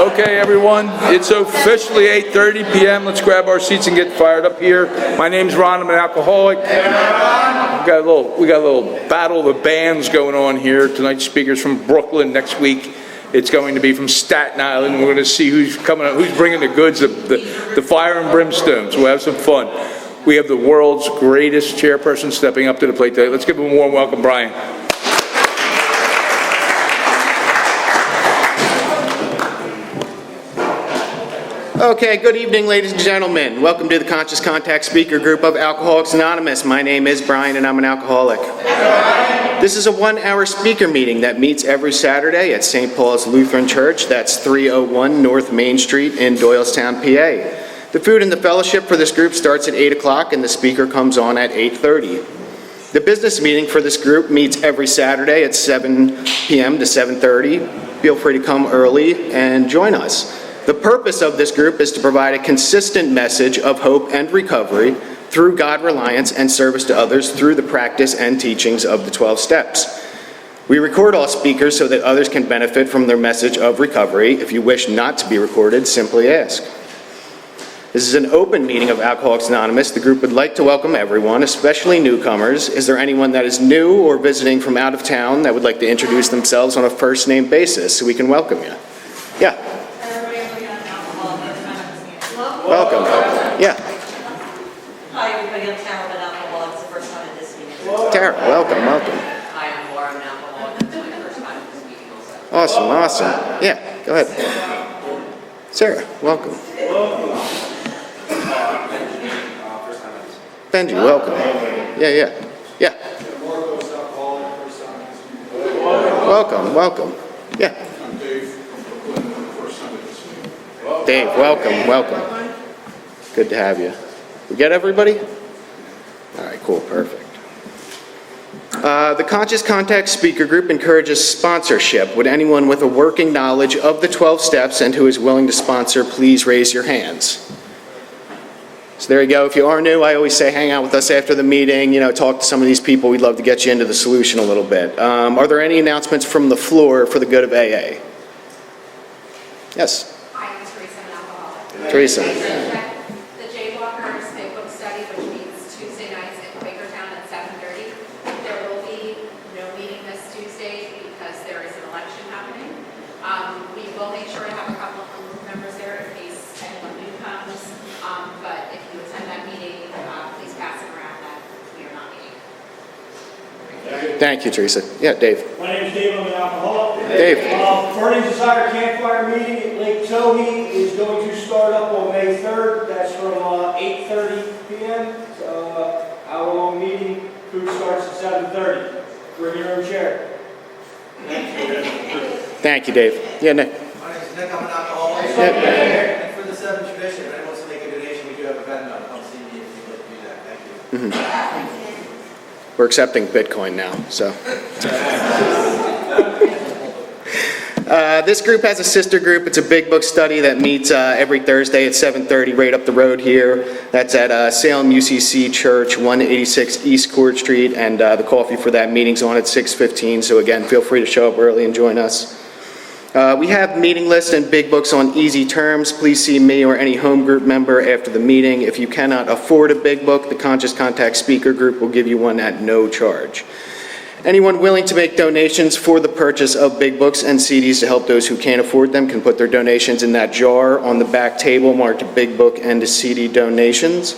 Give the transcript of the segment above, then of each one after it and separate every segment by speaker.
Speaker 1: Okay, everyone, it's officially 8:30 p.m. Let's grab our seats and get fired up here. My name's Ron. I'm an alcoholic. We got a little battle of the bands going on here. Tonight's speaker's from Brooklyn. Next week, it's going to be from Staten Island. We're going to see who's coming up, who's bringing the goods, the fire and brimstone. So we'll have some fun. We have the world's greatest chairperson stepping up to the plate today. Let's give him a warm welcome, Brian.
Speaker 2: Okay, good evening, ladies and gentlemen. Welcome to the Conscious Contact Speaker Group of Alcoholics Anonymous. My name is Brian, and I'm an alcoholic. This is a one-hour speaker meeting that meets every Saturday at St. Paul's Lutheran Church. That's 301 North Main Street in Doylestown, PA. The food and the fellowship for this group starts at 8 o'clock, and the speaker comes on at 8:30. The business meeting for this group meets every Saturday at 7 p.m. to 7:30. Feel free to come early and join us. The purpose of this group is to provide a consistent message of hope and recovery through God reliance and service to others through the practice and teachings of the 12 steps. We record all speakers so that others can benefit from their message of recovery. If you wish not to be recorded, simply ask. This is an open meeting of Alcoholics Anonymous. The group would like to welcome everyone, especially newcomers. Is there anyone that is new or visiting from out of town that would like to introduce themselves on a first-name basis so we can welcome you? Yeah. Welcome. Yeah.
Speaker 3: Hi, everybody. I'm Tara, an alcoholic. It's the first time at this meeting.
Speaker 2: Tara, welcome.
Speaker 3: Hi, I'm Laura, an alcoholic. It's my first time at this meeting also.
Speaker 2: Awesome. Yeah, go ahead. Sarah, welcome. Benji, welcome. Yeah. Welcome. Yeah. Dave, welcome. Good to have you. We get everybody? All right, cool, perfect. The Conscious Contact Speaker Group encourages sponsorship. Would anyone with a working knowledge of the 12 steps and who is willing to sponsor, please raise your hands. So there you go. If you are new, I always say hang out with us after the meeting, talk to some of these people. We'd love to get you into the solution a little bit. Are there any announcements from the floor for the good of AA? Yes?
Speaker 4: Hi, I'm Teresa, an alcoholic.
Speaker 2: Teresa.
Speaker 4: The Jaywalkers Big Book Study, which meets Tuesday nights in Quakertown at 7:30. There will be no meeting this Tuesday because there is an election happening. We will make sure to have a couple of group members there in case anyone new comes. But if you attend that meeting, please pass it around that we are not meeting.
Speaker 2: Thank you, Teresa. Yeah, Dave.
Speaker 5: My name is Dave. I'm an alcoholic.
Speaker 2: Dave.
Speaker 5: Burning Desire Campfire meeting at Lake Tohey is going to start up on May 3rd. That's from 8:30 p.m. It's an hour-long meeting. Food starts at 7:30. Bring your own chair.
Speaker 2: Thank you, Dave. Yeah, Nick.
Speaker 6: My name is Nick. I'm an alcoholic. And for the 7th tradition, if anyone wants to make a donation, we do have a Venmo. Come see me if you'd like to do that. Thank you.
Speaker 2: We're accepting Bitcoin now, so. This group has a sister group. It's a big book study that meets every Thursday at 7:30 right up the road here. That's at Salem UCC Church, 186 East Court Street, and the coffee for that meeting's on at 6:15. So again, feel free to show up early and join us. We have meeting lists and big books on easy terms. Please see me or any home group member after the meeting. If you cannot afford a big book, the Conscious Contact Speaker Group will give you one at no charge. Anyone willing to make donations for the purchase of big books and CDs to help those who can't afford them can put their donations in that jar on the back table marked big book and CD donations.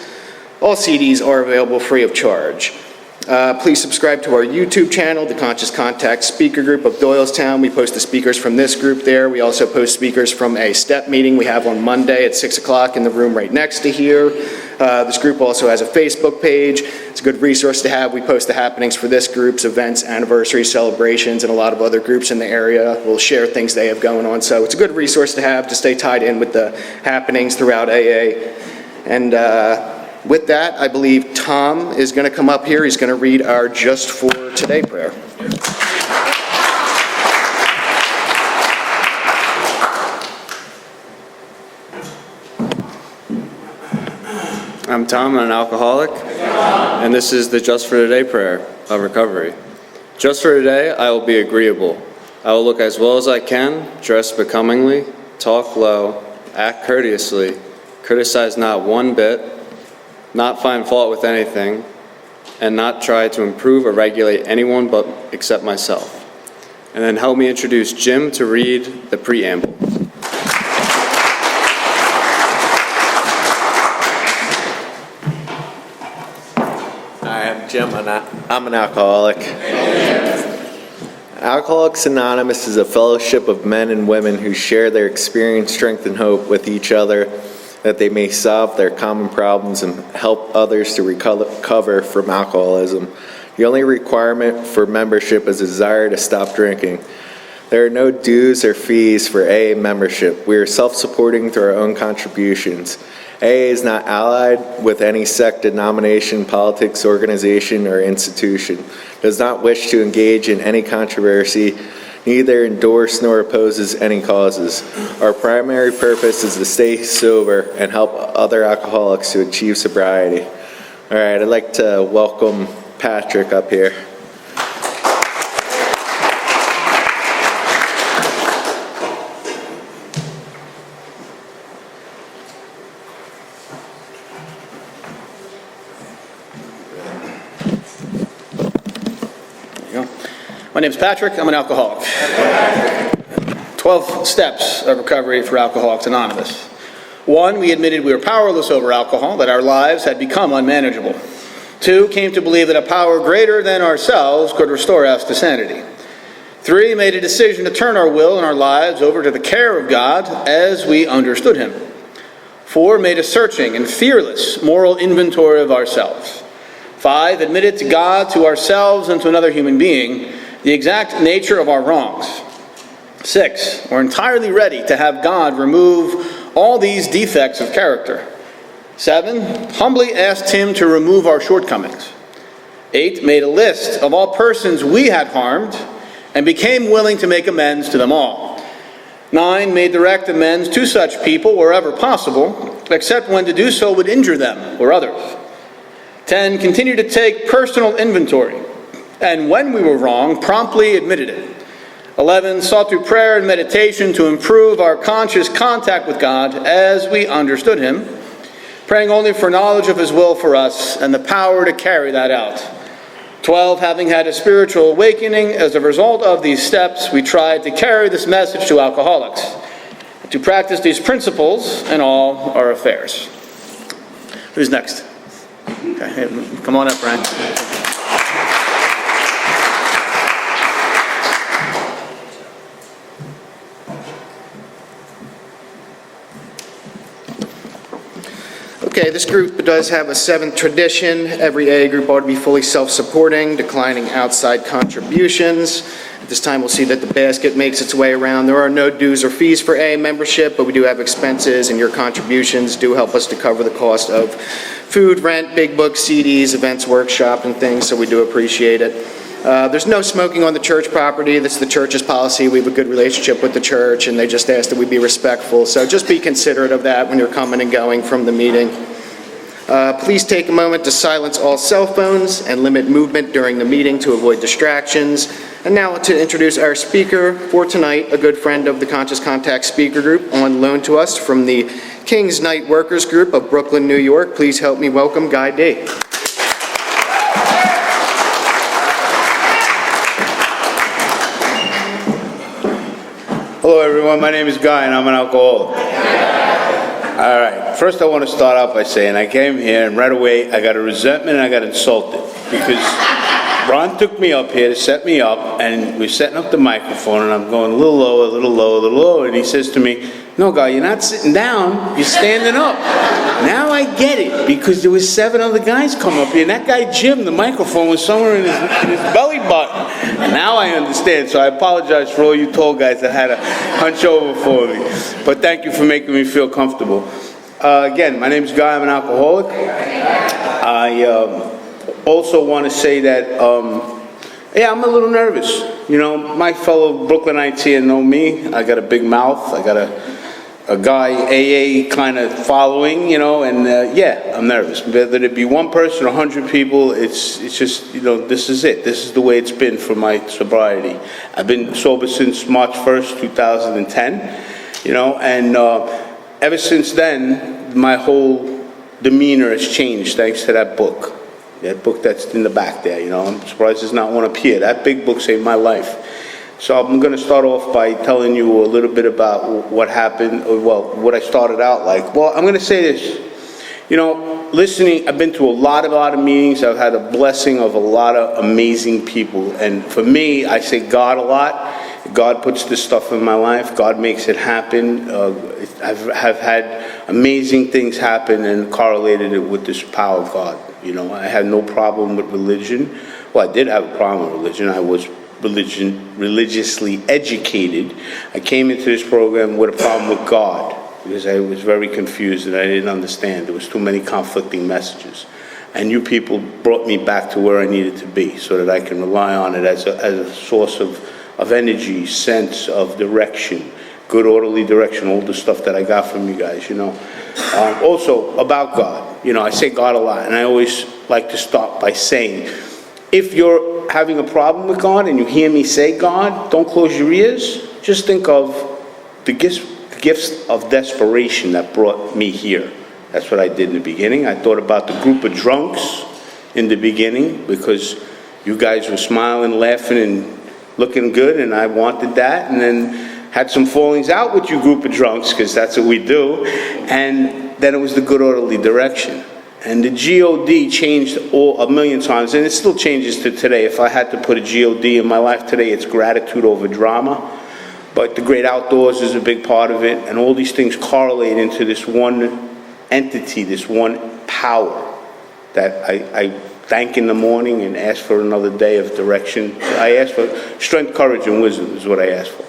Speaker 2: All CDs are available free of charge. Please subscribe to our YouTube channel, the Conscious Contact Speaker Group of Doylestown. We post the speakers from this group there. We also post speakers from a step meeting we have on Monday at 6 o'clock in the room right next to here. This group also has a Facebook page. It's a good resource to have. We post the happenings for this group's events, anniversaries, celebrations, and a lot of other groups in the area. We'll share things they have going on. So it's a good resource to have to stay tied in with the happenings throughout AA. And with that, I believe Tom is going to come up here. He's going to read our Just for Today prayer.
Speaker 7: I'm Tom, I'm an alcoholic, and this is the Just for Today prayer of recovery. Just for today, I will be agreeable. I will look as well as I can, dress becomingly, talk low, act courteously, criticize not one bit, not find fault with anything, and not try to improve or regulate anyone but except myself. And then help me introduce Jim to read the preamble.
Speaker 8: Hi, I'm Jim, and I'm an alcoholic. Alcoholics Anonymous is a fellowship of men and women who share their experience, strength, and hope with each other, that they may solve their common problems and help others to recover from alcoholism. The only requirement for membership is a desire to stop drinking. There are no dues or fees for AA membership. We are self-supporting through our own contributions. AA is not allied with any sect, denomination, politics, organization, or institution. Does not wish to engage in any controversy, neither endorse nor opposes any causes. Our primary purpose is to stay sober and help other alcoholics to achieve sobriety. All right, I'd like to welcome Patrick up here.
Speaker 9: My name's Patrick. I'm an alcoholic. 12 steps of recovery for Alcoholics Anonymous. 1, we admitted we were powerless over alcohol, that our lives had become unmanageable. 2, came to believe that a power greater than ourselves could restore us to sanity. 3, made a decision to turn our will and our lives over to the care of God as we understood Him. 4, made a searching and fearless moral inventory of ourselves. 5, admitted to God, to ourselves, and to another human being the exact nature of our wrongs. 6, we're entirely ready to have God remove all these defects of character. 7, humbly asked Him to remove our shortcomings. 8, made a list of all persons we had harmed and became willing to make amends to them all. 9, made direct amends to such people wherever possible, except when to do so would injure them or others. 10, continued to take personal inventory, and when we were wrong, promptly admitted it. 11, sought through prayer and meditation to improve our conscious contact with God as we understood Him, praying only for knowledge of His will for us and the power to carry that out. 12, having had a spiritual awakening as a result of these steps, we tried to carry this message to alcoholics, to practice these principles in all our affairs. Who's next? Okay, come on up, Brian.
Speaker 2: Okay, this group does have a 7th tradition. Every AA group ought to be fully self-supporting, declining outside contributions. At this time, we'll see that the basket makes its way around. There are no dues or fees for AA membership, but we do have expenses, and your contributions do help us to cover the cost of food, rent, big books, CDs, events, workshop, and things, so we do appreciate it. There's no smoking on the church property. That's the church's policy. We have a good relationship with the church, and they just ask that we be respectful. So just be considerate of that when you're coming and going from the meeting. Please take a moment to silence all cell phones and limit movement during the meeting to avoid distractions. And now to introduce our speaker for tonight, a good friend of the Conscious Contact Speaker Group on loan to us from the King's Night Workers Group of Brooklyn, New York. Please help me welcome Guy D.
Speaker 10: Hello everyone, my name is Guy and I'm an alcoholic. All right, first I want to start out by saying I came here and right away I got a resentment and I got insulted because Ron took me up here to set me up and we're setting up the microphone and I'm going a little lower, a little lower, a little lower, and he says to me, "No, Guy, you're not sitting down, you're standing up." Now I get it, because there was 7 other guys come up here and that guy Jim, the microphone was somewhere in his belly button. And now I understand, so I apologize for all you tall guys that had to hunch over for me. But thank you for making me feel comfortable. Again, my name is Guy, I'm an alcoholic. I also want to say that, yeah, I'm a little nervous. You know, my fellow Brooklynites here know me. I got a big mouth. I got a guy AA kind of following, you know, and yeah, I'm nervous. Whether it be one person or 100 people, it's just, you know, this is it. This is the way it's been for my sobriety. I've been sober since March 1st, 2010. and ever since then, my whole demeanor has changed thanks to that book. That book that's in the back there, I'm surprised there's not one up here. That big book saved my life. So I'm going to start off by telling you a little bit about what happened, or what I started out like. Well, I'm going to say this. Listening, I've been to a lot of meetings. I've had a blessing of a lot of amazing people. And for me, I say God a lot. God puts this stuff in my life. God makes it happen. I've had amazing things happen and correlated it with this power of God. I had no problem with religion. Well, I did have a problem with religion. I was religiously educated. I came into this program with a problem with God because I was very confused and I didn't understand. There was too many conflicting messages. And you people brought me back to where I needed to be so that I can rely on it as a source of energy, sense of direction, good orderly direction, all the stuff that I got from you guys, Also, about God. I say God a lot, and I always like to start by saying, if you're having a problem with God and you hear me say God, don't close your ears. Just think of the gifts of desperation that brought me here. That's what I did in the beginning. I thought about the group of drunks in the beginning because you guys were smiling, laughing, and looking good, and I wanted that, and then had some fallings out with you group of drunks, because that's what we do, and then it was the good orderly direction. And the GOD changed a million times, and it still changes to today. If I had to put a GOD in my life today, it's gratitude over drama. But the great outdoors is a big part of it, and all these things correlate into this one entity, this one power that I thank in the morning and ask for another day of direction. I ask for strength, courage, and wisdom is what I ask for.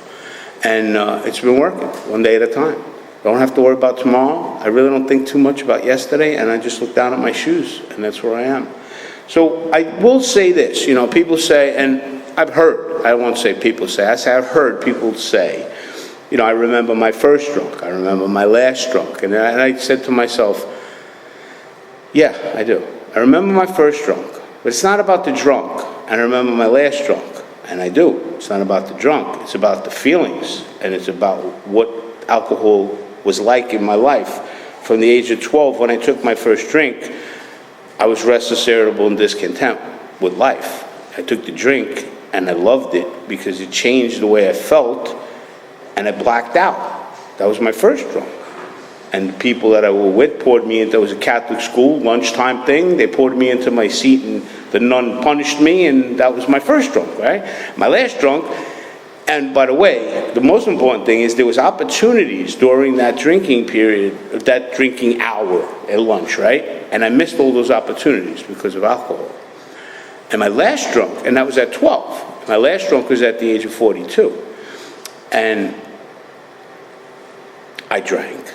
Speaker 10: And it's been working one day at a time. Don't have to worry about tomorrow. I really don't think too much about yesterday, and I just look down at my shoes, and that's where I am. So I will say this, people say, and I've heard, I won't say people say, I say I've heard people say, I remember my first drunk, I remember my last drunk, and I said to myself, yeah, I do. I remember my first drunk, but it's not about the drunk, and I remember my last drunk, and I do. It's not about the drunk, it's about the feelings, and it's about what alcohol was like in my life. From the age of 12, when I took my first drink, I was restless, irritable, and discontent with life. I took the drink, and I loved it because it changed the way I felt, and I blacked out. That was my first drunk. And the people that I were with poured me into, it was a Catholic school, lunchtime thing, they poured me into my seat, and the nun punished me, and that was my first drunk, right? My last drunk. And by the way, the most important thing is there was opportunities during that drinking period, that drinking hour at lunch, right? And I missed all those opportunities because of alcohol. And my last drunk, and that was at 12. My last drunk was at the age of 42. And I drank.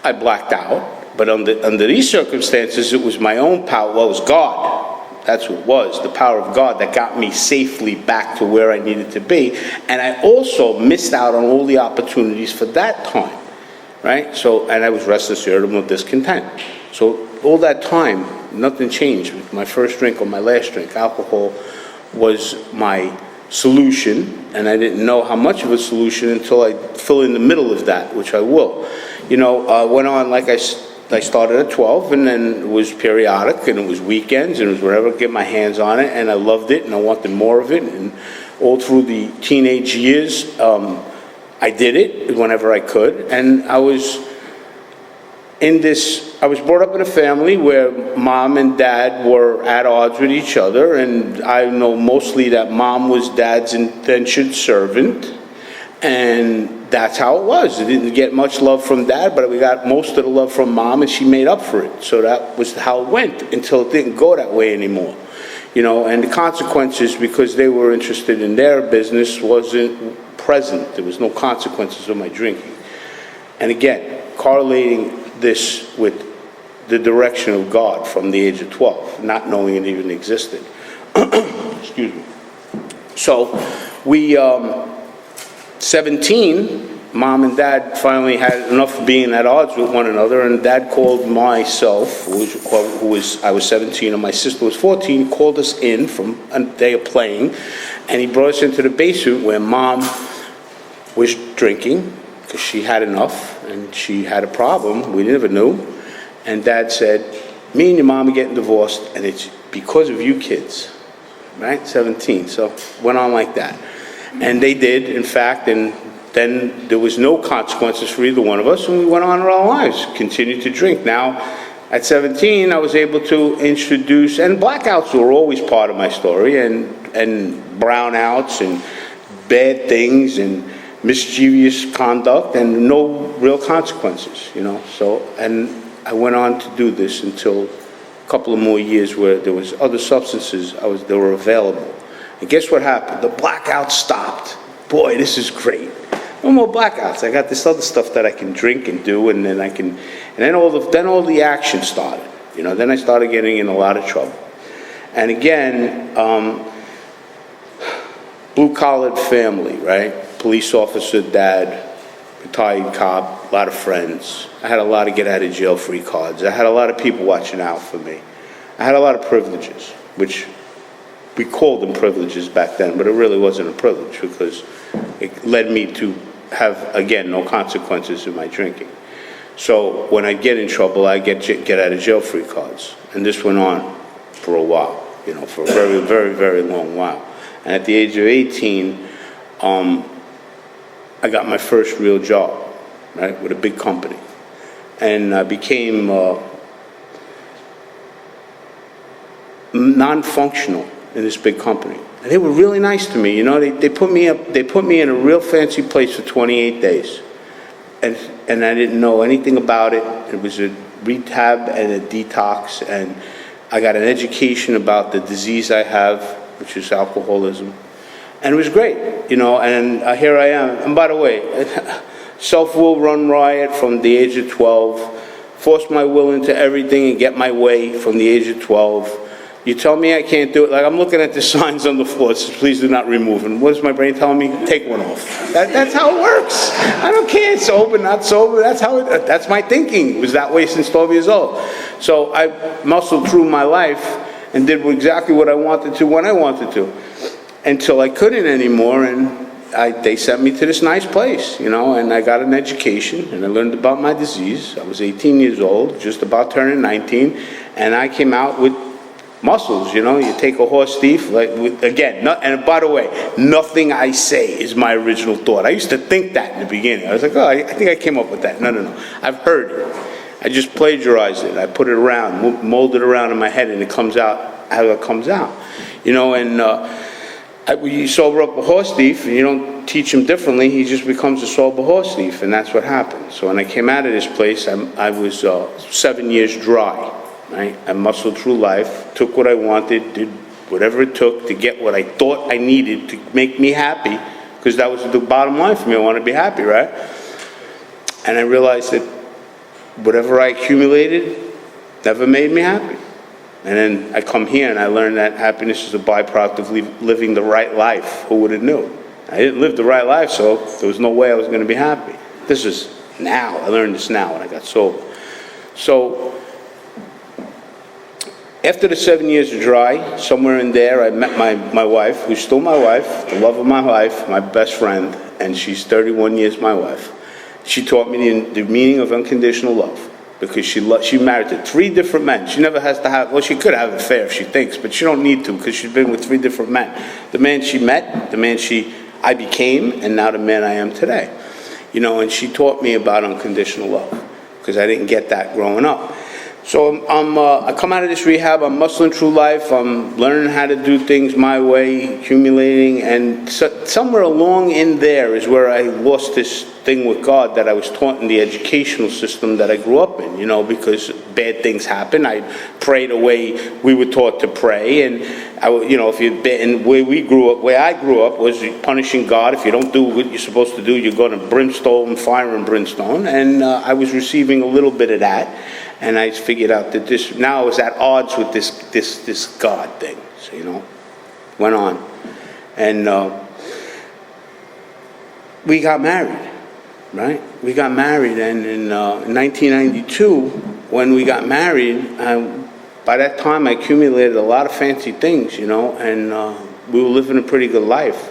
Speaker 10: I blacked out. But under these circumstances, it was my own power. Well, it was God. That's what it was, the power of God that got me safely back to where I needed to be. And I also missed out on all the opportunities for that time, right? So, and I was restless, irritable, discontent. So all that time, nothing changed with my first drink or my last drink. Alcohol was my solution, and I didn't know how much of a solution until I fell in the middle of that, which I will. Went on, like I started at 12, and then it was periodic, and it was weekends, and it was wherever I could get my hands on it, and I loved it, and I wanted more of it, and all through the teenage years, I did it whenever I could, and I was brought up in a family where mom and dad were at odds with each other, and I know mostly that mom was dad's indentured servant, and that's how it was. It didn't get much love from dad, but we got most of the love from mom, and she made up for it. So that was how it went until it didn't go that way anymore. And the consequences, because they were interested in their business, wasn't present. There was no consequences of my drinking. And again, correlating this with the direction of God from the age of 12, not knowing it even existed. Excuse me. So we... 17, mom and dad finally had enough of being at odds with one another, and dad called myself, I was 17 and my sister was 14, called us in from a day of playing, and he brought us into the basement where mom was drinking, because she had enough, and she had a problem, we never knew. And Dad said, me and your mom are getting divorced, and it's because of you kids, right? 17, so went on like that. And they did, in fact, and then there was no consequences for either one of us, and we went on our own lives, continued to drink. Now, at 17, I was able to introduce, and blackouts were always part of my story, and brownouts, and bad things, and mischievous conduct, and no real consequences, you know. So, and I went on to do this until a couple of more years where there was other substances that were available. And guess what happened? The blackouts stopped. Boy, this is great. No more blackouts. I got this other stuff that I can drink and do, and then then all the action started. You know, then I started getting in a lot of trouble. And again, blue-collared family, right? Police officer, dad, retired cop, a lot of friends. I had a lot of get-out-of-jail-free cards. I had a lot of people watching out for me. I had a lot of privileges, which we called them privileges back then, but it really wasn't a privilege because it led me to have, again, no consequences in my drinking. So when I get in trouble, I get out-of-jail-free cards. And this went on for a while, you know, for a very, very, very long while. And at the age of 18, I got my first real job, right, with a big company. And I became non-functional in this big company. And they were really nice to me, you know. They put me in a real fancy place for 28 days. And I didn't know anything about it. It was a rehab and a detox, and I got an education about the disease I have, which is alcoholism. And it was great, you know, and here I am. And by the way, self-will run riot from the age of 12, force my will into everything and get my way from the age of 12. You tell me I can't do it, like I'm looking at the signs on the floor, it says, please do not remove them. What is my brain telling me? Take one off. That's how it works. I don't care, sober, not sober, that's my thinking. It was that way since 12 years old. So I muscled through my life and did exactly what I wanted to when I wanted to, until I couldn't anymore, and they sent me to this nice place, you know, and I got an education, and I learned about my disease. I was 18 years old, just about turning 19, and I came out with muscles, you know. You take a horse thief, and by the way, nothing I say is my original thought. I used to think that in the beginning. I was like, oh, I think I came up with that. No. I've heard it. I just plagiarized it. I put it around, mold it around in my head, and it comes out how it comes out, you know. And you sober up a horse thief, and you don't teach him differently. He just becomes a sober horse thief, and that's what happened. So when I came out of this place, I was 7 years dry. Right? I muscled through life, took what I wanted, did whatever it took to get what I thought I needed to make me happy, because that was the bottom line for me. I wanted to be happy, right? And I realized that whatever I accumulated never made me happy. And then I come here and I learned that happiness is a byproduct of living the right life. Who would have knew? I didn't live the right life, so there was no way I was going to be happy. This is now. I learned this now when I got sober. So after the 7 years of dry, somewhere in there, I met my wife, who's still my wife, the love of my life, my best friend, and she's 31 years my wife. She taught me the meaning of unconditional love, because she married to 3 different men. She never has to have, well, she could have an affair if she thinks, but she don't need to, because she's been with 3 different men. The man she met, the man I became, and now the man I am today. You know, and she taught me about unconditional love, because I didn't get that growing up. So I come out of this rehab, I'm muscling through life, I'm learning how to do things my way, accumulating, and somewhere along in there is where I lost this thing with God that I was taught in the educational system that I grew up in, you know, because bad things happen. I prayed the way we were taught to pray, and where I grew up was punishing God. If you don't do what you're supposed to do, you're going to brimstone, fire and brimstone, and I was receiving a little bit of that. And I figured out that now I was at odds with this God thing. So, you know, went on. And we got married, right? We got married, and in 1992, when we got married, by that time I accumulated a lot of fancy things, you know, and we were living a pretty good life.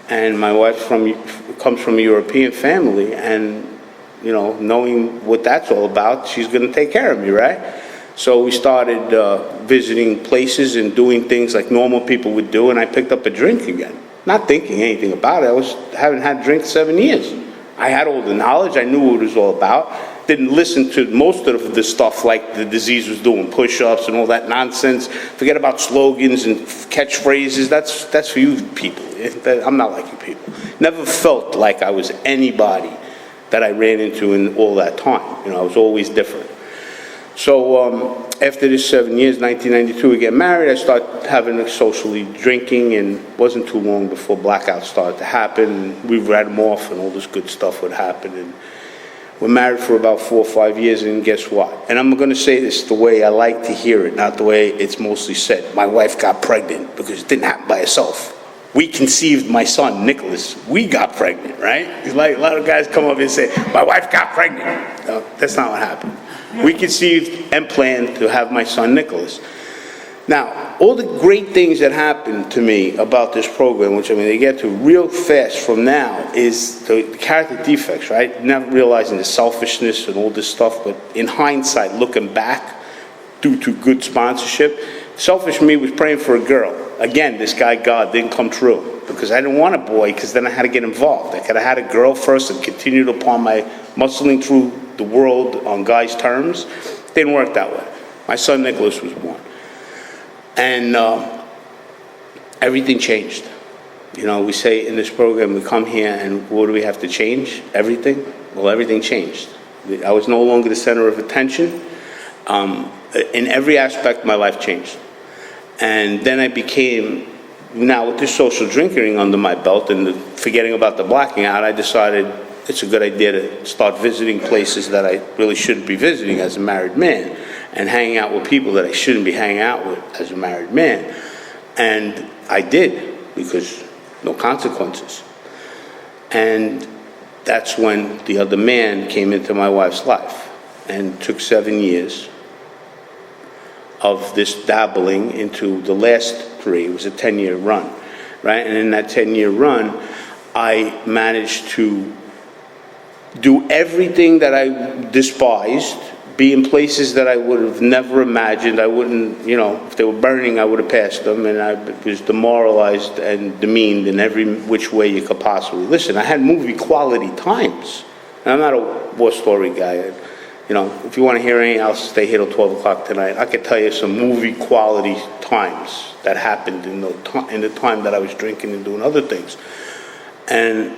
Speaker 10: And my wife comes from a European family, and, you know, knowing what that's all about, she's going to take care of me, right? So we started visiting places and doing things like normal people would do, and I picked up a drink again. Not thinking anything about it. Haven't had a drink 7 years. I had all the knowledge. I knew what it was all about. Didn't listen to most of the stuff like the disease was doing, push-ups and all that nonsense. Forget about slogans and catchphrases. That's for you people. I'm not like you people. Never felt like I was anybody that I ran into in all that time. You know, I was always different. So after this 7 years, 1992, we get married. I started having socially drinking, and it wasn't too long before blackouts started to happen. We read them off, and all this good stuff would happen. And we're married for about 4 or 5 years, and guess what? And I'm going to say this the way I like to hear it, not the way it's mostly said. My wife got pregnant because it didn't happen by herself. We conceived my son, Nicholas. We got pregnant, right? It's like a lot of guys come up and say, my wife got pregnant. No, that's not what happened. We conceived and planned to have my son, Nicholas. Now, all the great things that happened to me about this program, which, I mean, they get to real fast from now, is the character defects, right? Never realizing the selfishness and all this stuff, but in hindsight, looking back, due to good sponsorship, selfish me was praying for a girl. Again, this guy, God, didn't come true, because I didn't want a boy, because then I had to get involved. I could have had a girl first and continued upon my muscling through the world on guys' terms. Didn't work that way. My son, Nicholas, was born. And everything changed. You know, we say in this program, we come here and what do we have to change? Everything? Well, everything changed. I was no longer the center of attention. In every aspect, my life changed. And then I became, now with this social drinking under my belt and forgetting about the blacking out, I decided it's a good idea to start visiting places that I really shouldn't be visiting as a married man, and hanging out with people that I shouldn't be hanging out with as a married man. And I did, because no consequences. And that's when the other man came into my wife's life, and took 7 years of this dabbling into the last 3. It was a 10-year run, right? And in that 10-year run, I managed to do everything that I despised, be in places that I would have never imagined. I wouldn't, you know, if they were burning, I would have passed them, and I was demoralized and demeaned in every which way you could possibly. Listen, I had movie quality times. And I'm not a war story guy. You know, if you want to hear anything else, stay here till 12 o'clock tonight. I could tell you some movie quality times that happened in the time that I was drinking and doing other things. And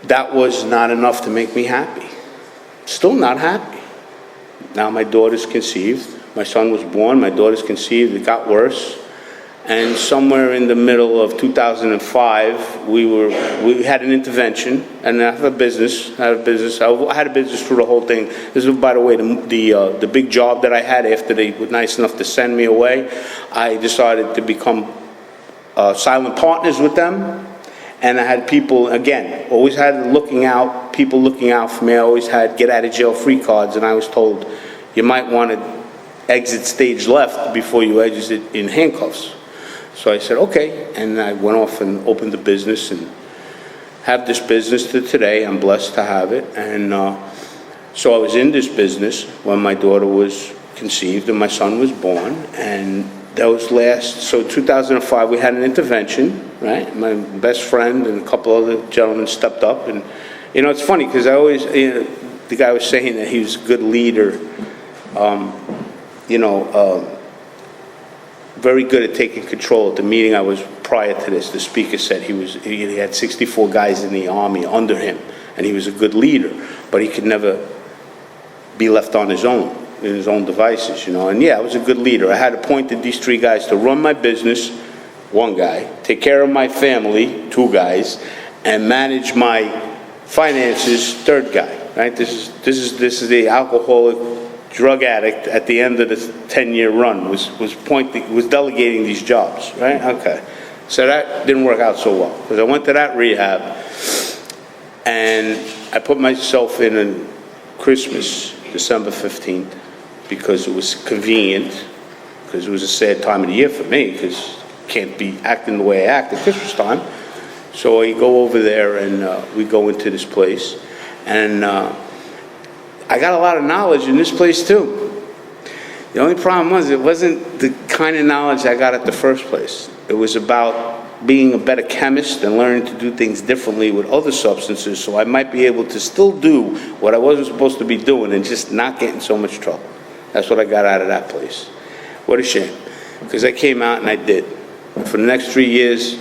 Speaker 10: that was not enough to make me happy. Still not happy. Now my daughter's conceived. My son was born. My daughter's conceived. It got worse. And somewhere in the middle of 2005, we had an intervention. And I have a business. I had a business through the whole thing. This was, by the way, the big job that I had after they were nice enough to send me away. I decided to become silent partners with them. And I had people, again, always had people looking out for me. I always had get-out-of-jail-free cards, and I was told, you might want to exit stage left before you exit in handcuffs. So I said, okay, and I went off and opened the business and have this business to today. I'm blessed to have it. And so I was in this business when my daughter was conceived and my son was born, and so 2005, we had an intervention, right? My best friend and a couple other gentlemen stepped up. And, you know, it's funny because I always, the guy was saying that he was a good leader, very good at taking control. At the meeting I was prior to this, the speaker said he had 64 guys in the army under him, and he was a good leader, but he could never be left on his own. In his own devices, you know. And yeah, I was a good leader. I had appointed these 3 guys to run my business, 1 guy, take care of my family, 2 guys, and manage my finances, 3rd guy, right? This is the alcoholic drug addict at the end of this 10-year run was delegating these jobs, right? Okay. So that didn't work out so well, because I went to that rehab and I put myself in Christmas, December 15th, because it was convenient, because it was a sad time of the year for me, because I can't be acting the way I act at Christmas time. So I go over there and we go into this place. And I got a lot of knowledge in this place too. The only problem was it wasn't the kind of knowledge I got at the first place. It was about being a better chemist and learning to do things differently with other substances so I might be able to still do what I wasn't supposed to be doing and just not get in so much trouble. That's what I got out of that place. What a shame. Because I came out and I did. For the next 3 years,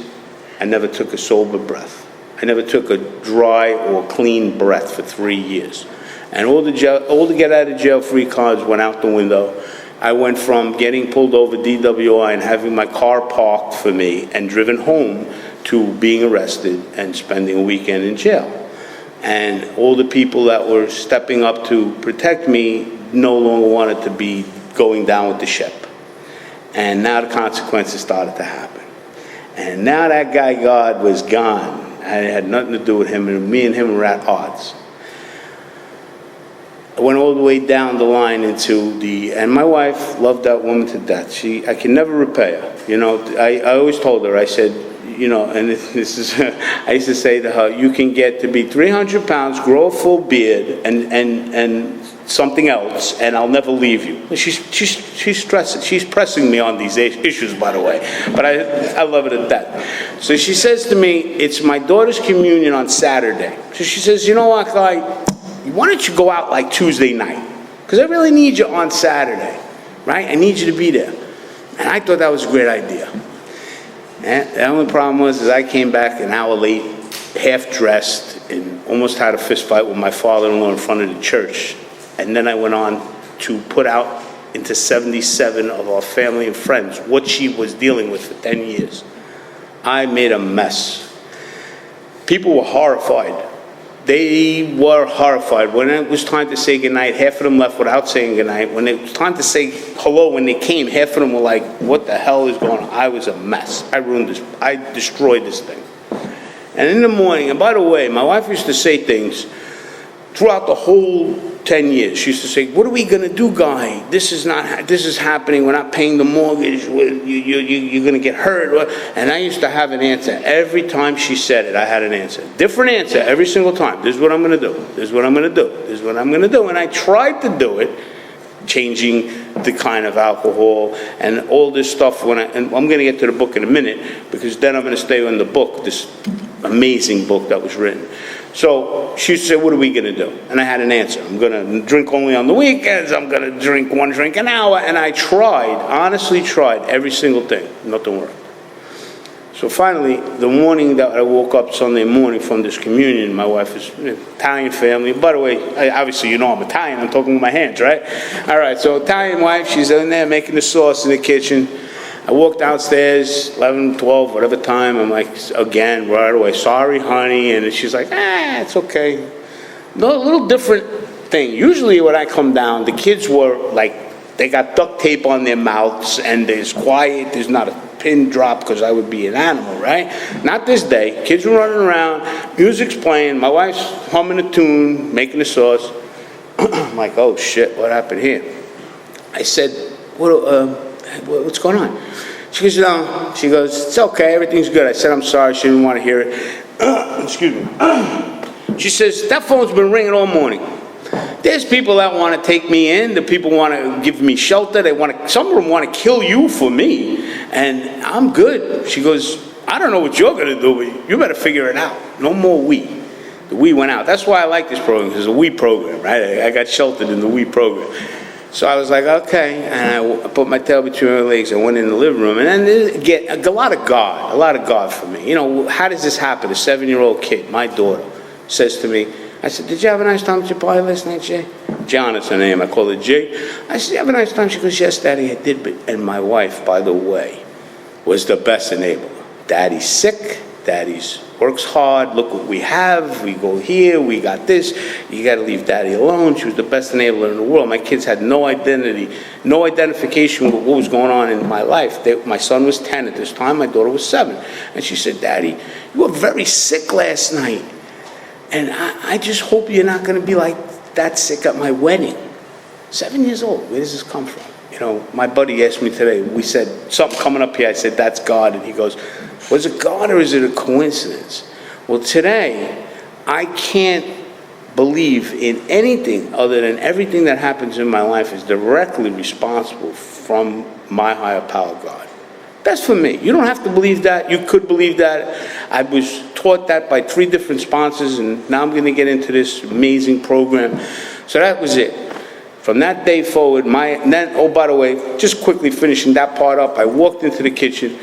Speaker 10: I never took a sober breath. I never took a dry or clean breath for 3 years. And all the get out of jail free cards went out the window. I went from getting pulled over DWI and having my car parked for me and driven home to being arrested and spending a weekend in jail. And all the people that were stepping up to protect me no longer wanted to be going down with the ship. And now the consequences started to happen. And now that guy God was gone. I had nothing to do with him, and me and him were at odds. I went all the way down the line and my wife loved that woman to death. I can never repay her. You know, I always told her, I said, you know, and this is, I used to say to her, you can get to be 300 pounds, grow a full beard, and something else, and I'll never leave you. She's stressing, she's pressing me on these issues, by the way, but I love her to death. So she says to me, it's my daughter's communion on Saturday. So she says, you know what, Guy, why don't you go out like Tuesday night? Because I really need you on Saturday, right? I need you to be there. And I thought that was a great idea. And the only problem was I came back an hour late, half-dressed, and almost had a fist fight with my father-in-law in front of the church. And then I went on to put out into 77 of our family and friends what she was dealing with for 10 years. I made a mess. People were horrified. They were horrified. When it was time to say goodnight, half of them left without saying goodnight. When it was time to say hello, when they came, half of them were like, what the hell is going on? I was a mess. I ruined this. I destroyed this thing. And in the morning, and by the way, my wife used to say things throughout the whole 10 years. She used to say, what are we going to do, Guy? This is happening. We're not paying the mortgage. You're going to get hurt. And I used to have an answer. Every time she said it, I had an answer. Different answer every single time. This is what I'm going to do. This is what I'm going to do. This is what I'm going to do. And I tried to do it, changing the kind of alcohol and all this stuff. And I'm going to get to the book in a minute, because then I'm going to stay on the book, this amazing book that was written. So she said, what are we going to do? And I had an answer. I'm going to drink only on the weekends. I'm going to drink one drink an hour. And I tried, honestly tried every single thing. Nothing worked. So finally, the morning that I woke up Sunday morning from this communion, my wife is an Italian family. By the way, obviously you know I'm Italian. I'm talking with my hands, right? All right, so Italian wife, she's in there making the sauce in the kitchen. I walk downstairs, 11, 12, whatever time. I'm like, again, right away, sorry, honey. And she's like, it's okay. No, a little different thing. Usually when I come down, the kids were like, they got duct tape on their mouths, and there's quiet. There's not a pin drop, because I would be an animal, right? Not this day. Kids were running around, music's playing, my wife's humming a tune, making the sauce. I'm like, oh shit, what happened here? I said, what's going on? She goes, no. She goes, it's okay, everything's good. I said, I'm sorry, she didn't want to hear it. Excuse me. She says, that phone's been ringing all morning. There's people that want to take me in. The people want to give me shelter. Some of them want to kill you for me, and I'm good. She goes, I don't know what you're going to do, but you better figure it out. No more we. The we went out. That's why I like this program, because it's a we program, right? I got sheltered in the we program. So I was like, okay, and I put my tail between my legs and went in the living room, and then get a lot of God for me. You know, how does this happen? A 7-year-old kid, my daughter, says to me, I said, did you have a nice time at your party last night, Jay? John is her name. I call her Jay. I said, you have a nice time? She goes, yes, Daddy, I did. And my wife, by the way, was the best enabler. Daddy's sick. Daddy's works hard. Look what we have. We go here. We got this. You got to leave Daddy alone. She was the best enabler in the world. My kids had no identity, no identification with what was going on in my life. My son was 10 at this time. My daughter was 7. And she said, Daddy, you were very sick last night. And I just hope you're not going to be like that sick at my wedding. 7 years old. Where does this come from? You know, my buddy asked me today, we said, something coming up here. I said, that's God. And he goes, Was it God or is it a coincidence? Well, today, I can't believe in anything other than everything that happens in my life is directly responsible from my higher power, God. That's for me. You don't have to believe that. You could believe that. I was taught that by 3 different sponsors, and now I'm going to get into this amazing program. So that was it. From that day forward, oh, by the way, just quickly finishing that part up, I walked into the kitchen,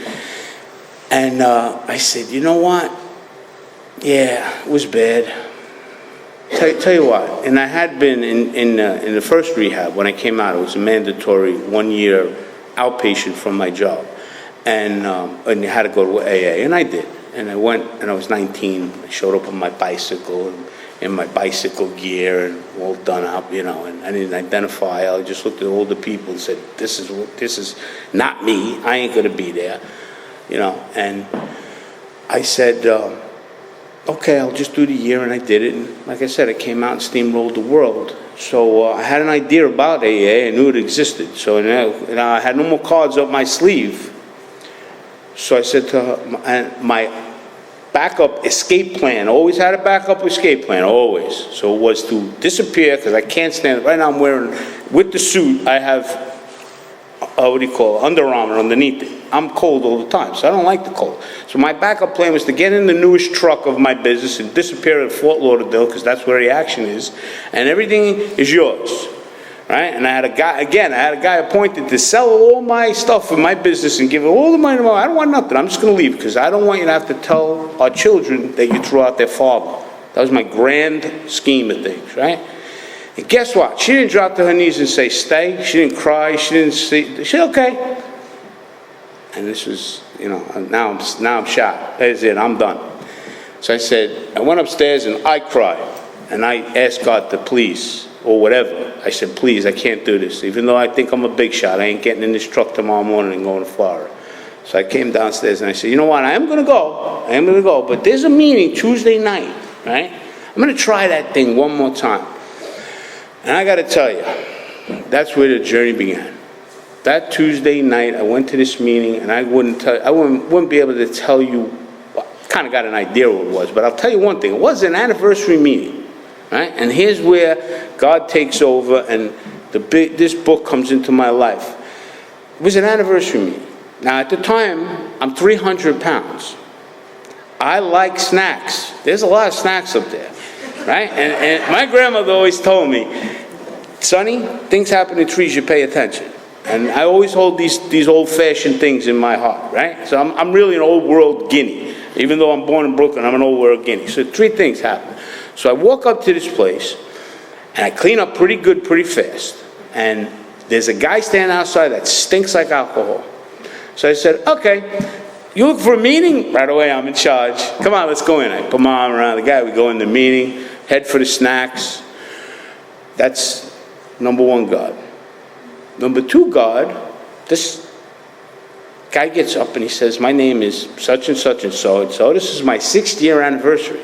Speaker 10: and I said, you know what? Yeah, it was bad. Tell you what, and I had been in the first rehab when I came out. It was a mandatory 1-year outpatient from my job, and you had to go to AA, and I did. And I went, and I was 19. I showed up on my bicycle, and in my bicycle gear, and all done up, you know. And I didn't identify. I just looked at all the people and said, "This is not me. I ain't gonna be there," you know. And I said, okay, I'll just do the year, and I did it. And like I said, I came out and steamrolled the world. So I had an idea about AA. I knew it existed. So now I had no more cards up my sleeve. So I said to her, and my backup escape plan, always had a backup escape plan, always. So it was to disappear, because I can't stand it. Right now I'm wearing, with the suit, I have, what do you call it, Under Armour underneath it. I'm cold all the time, so I don't like the cold. So my backup plan was to get in the newest truck of my business and disappear at Fort Lauderdale, because that's where the action is, and everything is yours, right? And I had a guy appointed to sell all my stuff in my business and give all the money to I don't want nothing. I'm just going to leave, because I don't want you to have to tell our children that you threw out their father. That was my grand scheme of things, right? And guess what? She didn't drop to her knees and say, stay. She didn't cry. She didn't say, she said, okay. And this was, you know, now I'm shocked. That's it, I'm done. So I said, I went upstairs and I cried. And I asked God to please, or whatever. I said, please, I can't do this. Even though I think I'm a big shot, I ain't getting in this truck tomorrow morning and going to Florida. So I came downstairs and I said, you know what, I am going to go. But there's a meeting Tuesday night, right? I'm going to try that thing one more time. And I got to tell you, that's where the journey began. That Tuesday night, I went to this meeting, and I wouldn't be able to tell you, kind of got an idea what it was, but I'll tell you one thing. It was an anniversary meeting, right? And here's where God takes over, and this book comes into my life. It was an anniversary meeting. Now, at the time, I'm 300 pounds. I like snacks. There's a lot of snacks up there, right? And my grandmother always told me, Sonny, things happen in trees, you pay attention. And I always hold these old-fashioned things in my heart, right? So I'm really an old-world guinea. Even though I'm born in Brooklyn, I'm an old-world guinea. So 3 things happen. So I walk up to this place, and I clean up pretty good, pretty fast. And there's a guy standing outside that stinks like alcohol. So I said, okay, you look for a meeting? Right away, I'm in charge. Come on, let's go in. I put my arm around the guy. We go in the meeting, head for the snacks. That's number 1, God. Number 2, God, this guy gets up and he says, my name is such and such and so. This is my 6th year anniversary.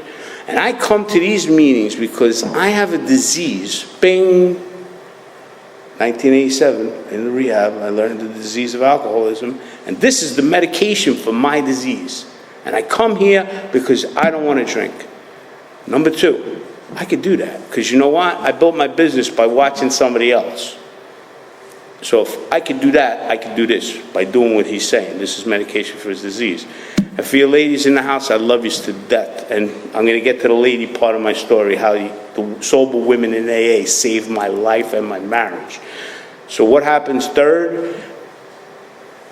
Speaker 10: And I come to these meetings because I have a disease. Bing! 1987, in the rehab, I learned the disease of alcoholism. And this is the medication for my disease. And I come here because I don't want to drink. Number 2, I could do that. Because you know what? I built my business by watching somebody else. So if I could do that, I could do this by doing what he's saying. This is medication for his disease. And for your ladies in the house, I love you to death. And I'm going to get to the lady part of my story, how the sober women in AA saved my life and my marriage. So what happens third?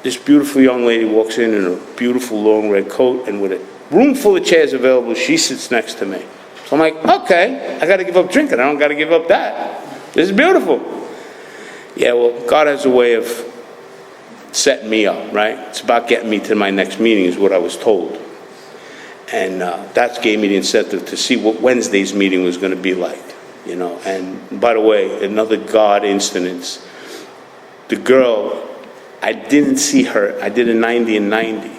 Speaker 10: This beautiful young lady walks in a beautiful long red coat, and with a room full of chairs available, she sits next to me. So I'm like, okay, I got to give up drinking. I don't got to give up that. This is beautiful. Yeah, well, God has a way of setting me up, right? It's about getting me to my next meeting is what I was told. And that gave me the incentive to see what Wednesday's meeting was going to be like, you know. And by the way, another God instance, the girl, I didn't see her. I did a 90 and 90.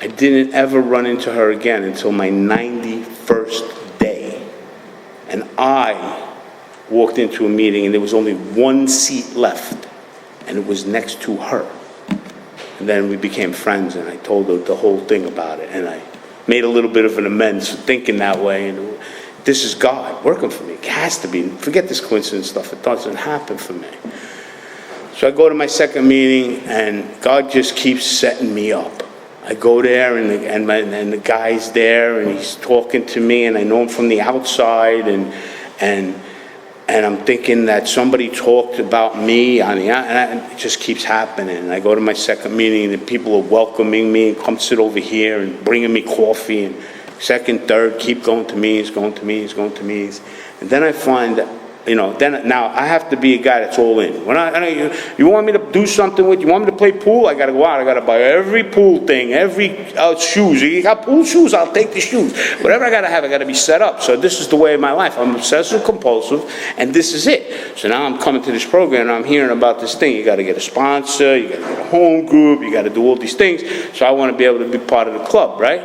Speaker 10: I didn't ever run into her again until my 91st day. And I walked into a meeting and there was only 1 seat left, and it was next to her. And then we became friends, and I told her the whole thing about it, and I made a little bit of an amends for thinking that way. And this is God working for me. It has to be. Forget this coincidence stuff. It doesn't happen for me. So I go to my second meeting, and God just keeps setting me up. I go there, and the guy's there, and he's talking to me, and I know him from the outside, and I'm thinking that somebody talked about me and it just keeps happening. And I go to my second meeting, and people are welcoming me, and come sit over here, and bringing me coffee, and second, third, keep going to meetings, going to meetings, going to meetings. And then I find that, now I have to be a guy that's all in. When you want me to do something with you, want me to play pool, I got to go out, I got to buy every pool thing, every shoes. You got pool shoes, I'll take the shoes. Whatever I got to have, I got to be set up. So this is the way of my life. I'm obsessive compulsive, and this is it. So now I'm coming to this program, and I'm hearing about this thing. You got to get a sponsor, you got to get a home group, you got to do all these things. So I want to be able to be part of the club, right?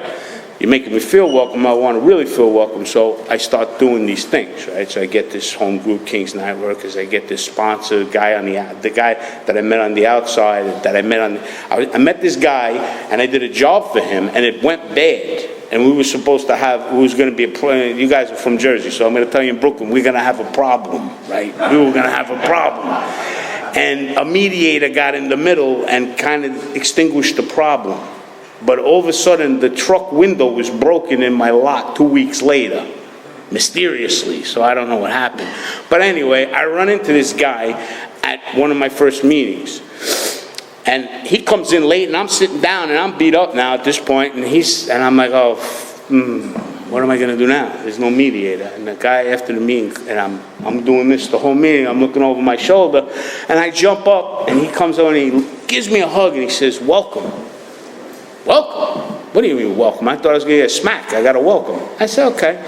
Speaker 10: You're making me feel welcome. I want to really feel welcome. So I start doing these things, right? So I get this home group, Kings Night Workers. I get this sponsor guy the guy that I met on the outside, I met this guy, and I did a job for him, and it went bad. And we were supposed to have, it was going to be you guys are from Jersey, so I'm going to tell you in Brooklyn, we're going to have a problem, right? We were going to have a problem. And a mediator got in the middle and kind of extinguished the problem. But all of a sudden, the truck window was broken in my lot 2 weeks later, mysteriously, so I don't know what happened. But anyway, I run into this guy at one of my first meetings. And he comes in late, and I'm sitting down, and I'm beat up now at this point, and I'm like, what am I going to do now? There's no mediator. And the guy after the meeting, and I'm doing this the whole meeting, I'm looking over my shoulder, and I jump up, and he comes over, and he gives me a hug, and he says, welcome. Welcome? What do you mean welcome? I thought I was going to get a smack. I got a welcome. I said, okay.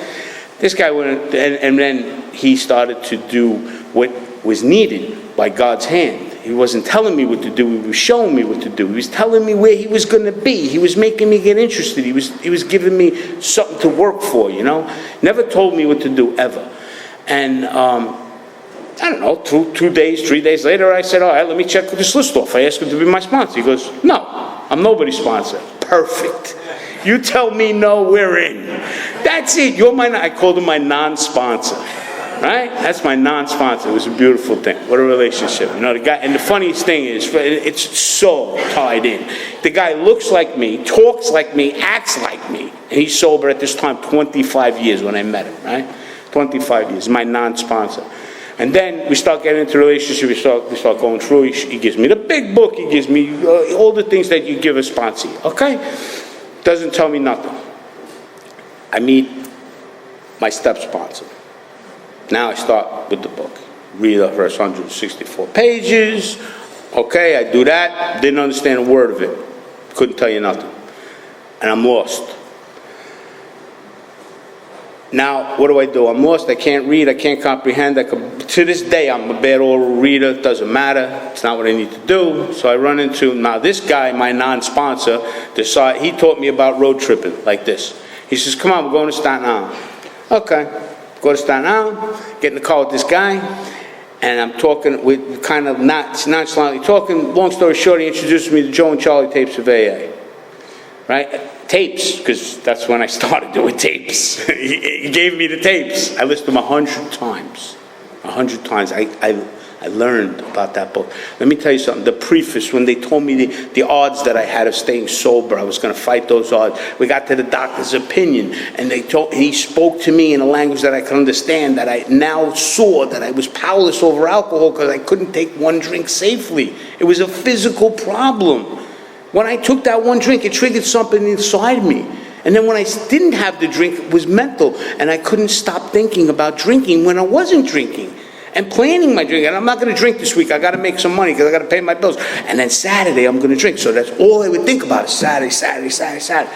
Speaker 10: This guy went, and then he started to do what was needed by God's hand. He wasn't telling me what to do. He was showing me what to do. He was telling me where he was going to be. He was making me get interested. He was giving me something to work for, Never told me what to do, ever. And I don't know, 2 days, 3 days later, I said, all right, let me check this list off. I asked him to be my sponsor. He goes, no. I'm nobody's sponsor. Perfect. You tell me no, we're in. That's it. I called him my non-sponsor. Right? That's my non-sponsor. It was a beautiful thing. What a relationship. The guy, and the funniest thing is, it's so tied in. The guy looks like me, talks like me, acts like me. And he's sober at this time 25 years when I met him, right? 25 years. My non-sponsor. And then we start getting into a relationship, we start going through, he gives me the big book, he gives me all the things that you give a sponsor, okay? Doesn't tell me nothing. I meet my step sponsor. Now I start with the book. Read the first 164 pages, okay, I do that, didn't understand a word of it, couldn't tell you nothing. And I'm lost. Now, what do? I'm lost, I can't read, I can't comprehend. To this day, I'm a bad oral reader, it doesn't matter, it's not what I need to do. So I run into, now this guy, my non-sponsor, he taught me about road tripping, like this. He says, come on, we're going to Staten Island. Okay, go to Staten Island, get in the car with this guy, and I'm talking, with kind of nonchalantly talking. Long story short, he introduced me to Joe and Charlie tapes of AA. Right? Tapes, because that's when I started doing tapes. He gave me the tapes. I listened to them 100 times. 100 times. I learned about that book. Let me tell you something. The preface, when they told me the odds that I had of staying sober, I was going to fight those odds. We got to the doctor's opinion, and he spoke to me in a language that I could understand, that I now saw that I was powerless over alcohol because I couldn't take one drink safely. It was a physical problem. When I took that one drink, it triggered something inside me. And then when I didn't have the drink, it was mental. And I couldn't stop thinking about drinking when I wasn't drinking. And planning my drink. And I'm not going to drink this week. I got to make some money because I got to pay my bills. And then Saturday, I'm going to drink. So that's all I would think about is Saturday.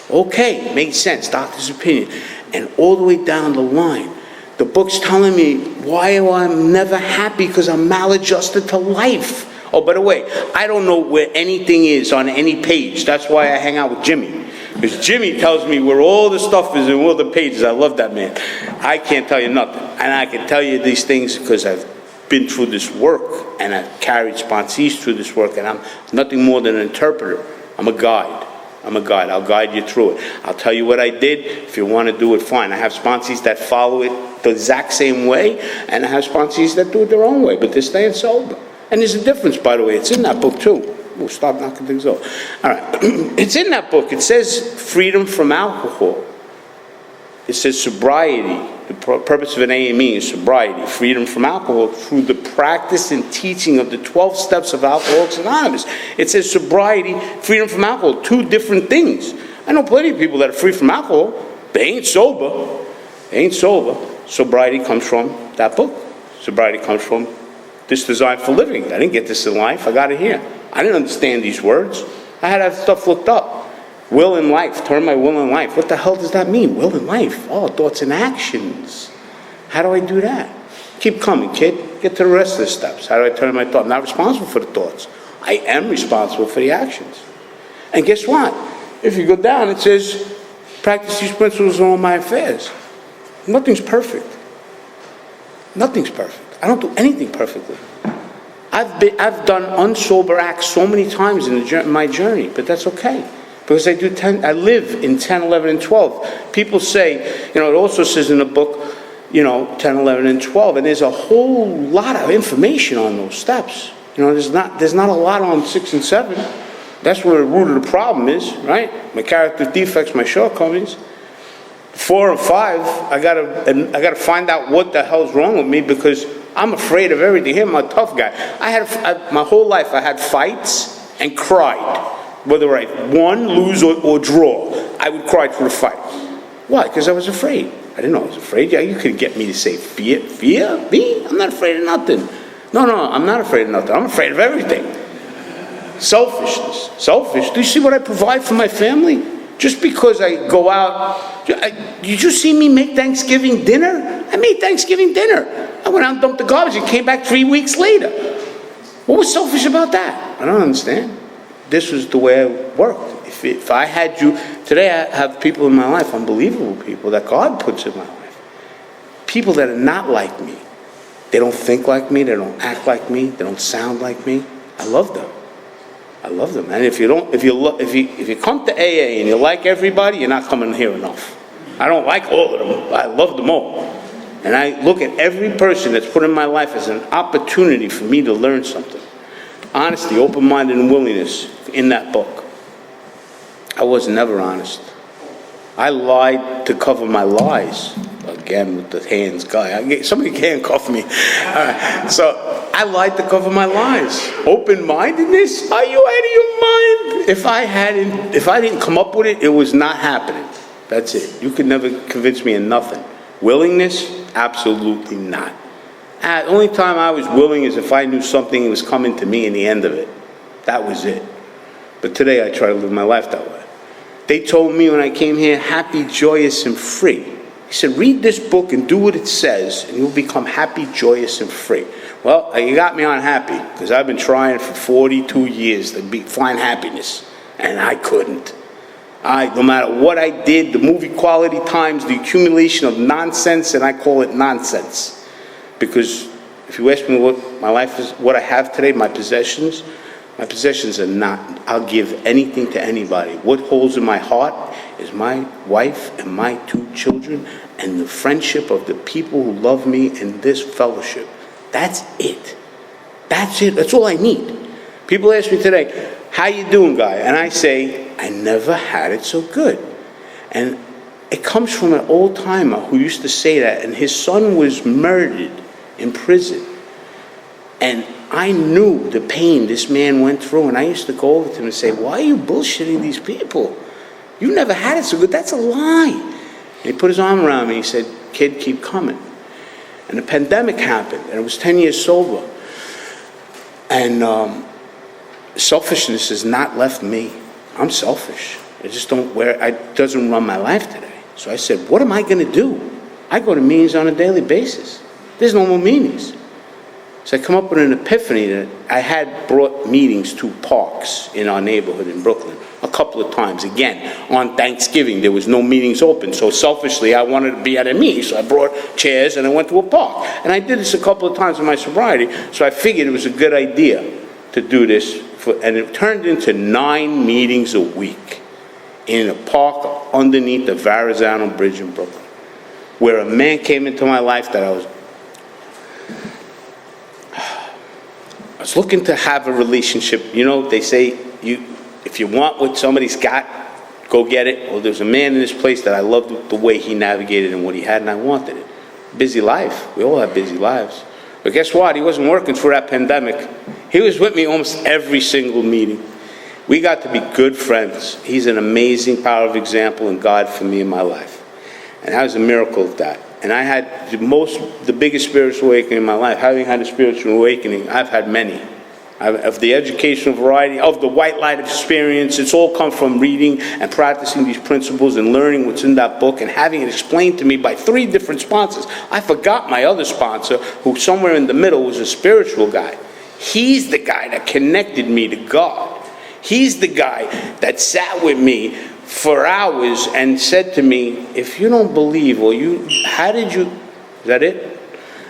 Speaker 10: Okay, makes sense. Doctor's opinion. And all the way down the line, the book's telling me why I'm never happy because I'm maladjusted to life. Oh, by the way, I don't know where anything is on any page. That's why I hang out with Jimmy. Because Jimmy tells me where all the stuff is and all the pages. I love that man. I can't tell you nothing. And I can tell you these things because I've been through this work, and I've carried sponsees through this work, and I'm nothing more than an interpreter. I'm a guide. I'll guide you through it. I'll tell you what I did. If you want to do it, fine. I have sponsees that follow it the exact same way, and I have sponsees that do it their own way, but they're staying sober. And there's a difference, by the way. It's in that book, too. We'll stop knocking things off. All right. It's in that book. It says freedom from alcohol. It says sobriety. The purpose of an AA meeting is sobriety, freedom from alcohol through the practice and teaching of the 12 steps of Alcoholics Anonymous. It says sobriety, freedom from alcohol, two different things. I know plenty of people that are free from alcohol. They ain't sober. Sobriety comes from that book. Sobriety comes from this Design for Living. I didn't get this in life. I got it here. I didn't understand these words. I had to have stuff looked up. Will in life, turn my will in life. What the hell does that mean? Will in life. Oh, thoughts and actions. How do I do that? Keep coming, kid. Get to the rest of the steps. How do I turn my thought? I'm not responsible for the thoughts. I am responsible for the actions. And guess what? If you go down, it says, practice these principles in all my affairs. Nothing's perfect. Nothing's perfect. I don't do anything perfectly. I've done unsober acts so many times in my journey, but that's okay. Because I live in 10, 11, and 12. People say, it also says in the book, 10, 11, and 12, and there's a whole lot of information on those steps. There's not a lot on 6 and 7. That's where the root of the problem is, right? My character defects, my shortcomings. 4 and 5, I gotta find out what the hell's wrong with me, because I'm afraid of everything. I'm a tough guy. My whole life I had fights and cried. Whether I won, lose, or draw, I would cry through the fight. Why? Because I was afraid. I didn't know I was afraid. Yeah, you couldn't get me to say fear. Fear? Me? I'm not afraid of nothing. No, I'm not afraid of nothing. I'm afraid of everything. Selfishness. Selfish. Do you see what I provide for my family? Just because I go out, did you see me make Thanksgiving dinner? I made Thanksgiving dinner. I went out and dumped the garbage and came back 3 weeks later. What was selfish about that? I don't understand. This was the way I worked. If I had you, today I have people in my life, unbelievable people that God puts in my life. People that are not like me. They don't think like me, they don't act like me, they don't sound like me. I love them. And if you come to AA and you like everybody, you're not coming here enough. I don't like all of them. I love them all. And I look at every person that's put in my life as an opportunity for me to learn something. Honesty, open-minded, and willingness in that book. I was never honest. I lied to cover my lies. Again, with the hands guy. Somebody handcuff me. All right. So I lied to cover my lies. Open-mindedness? Are you out of your mind? If I didn't come up with it, it was not happening. That's it. You could never convince me of nothing. Willingness? Absolutely not. The only time I was willing is if I knew something was coming to me in the end of it. That was it. But today I try to live my life that way. They told me when I came here, happy, joyous, and free. He said, read this book and do what it says, and you'll become happy, joyous, and free. Well, you got me on happy, because I've been trying for 42 years to find happiness, and I couldn't. No matter what I did, the movie quality times, the accumulation of nonsense, and I call it nonsense. Because if you ask me what my life is, what I have today, my possessions are not. I'll give anything to anybody. What holds in my heart is my wife and my 2 children and the friendship of the people who love me in this fellowship. That's it. That's it. That's all I need. People ask me today, how you doing, guy? And I say, I never had it so good. And it comes from an old timer who used to say that, and his son was murdered in prison. And I knew the pain this man went through, and I used to go over to him and say, why are you bullshitting these people? You never had it so good. That's a lie. And he put his arm around me and he said, kid, keep coming. And the pandemic happened, and it was 10 years sober. And selfishness has not left me. I'm selfish. It doesn't run my life today. So I said, what am I going to do? I go to meetings on a daily basis. There's no more meetings. So I come up with an epiphany that I had brought meetings to parks in our neighborhood in Brooklyn. a couple of times. Again, on Thanksgiving, there was no meetings open, so selfishly, I wanted to be at a meeting, so I brought chairs and I went to a park. And I did this a couple of times in my sobriety, so I figured it was a good idea to do this, and it turned into 9 meetings a week in a park underneath the Verrazano Bridge in Brooklyn, where a man came into my life that I was looking to have a relationship. You know, they say, if you want what somebody's got, go get it. Well, there's a man in this place that I loved the way he navigated and what he had, and I wanted it. Busy life. We all have busy lives. But guess what? He wasn't working through that pandemic. He was with me almost every single meeting. We got to be good friends. He's an amazing, powerful example in God for me in my life. And that was a miracle of that. And I had the biggest spiritual awakening in my life. Having had a spiritual awakening, I've had many. Of the educational variety, of the white light experience, it's all come from reading and practicing these principles and learning what's in that book and having it explained to me by 3 different sponsors. I forgot my other sponsor, who somewhere in the middle was a spiritual guy. He's the guy that connected me to God. He's the guy that sat with me for hours and said to me, if you don't believe, is that it?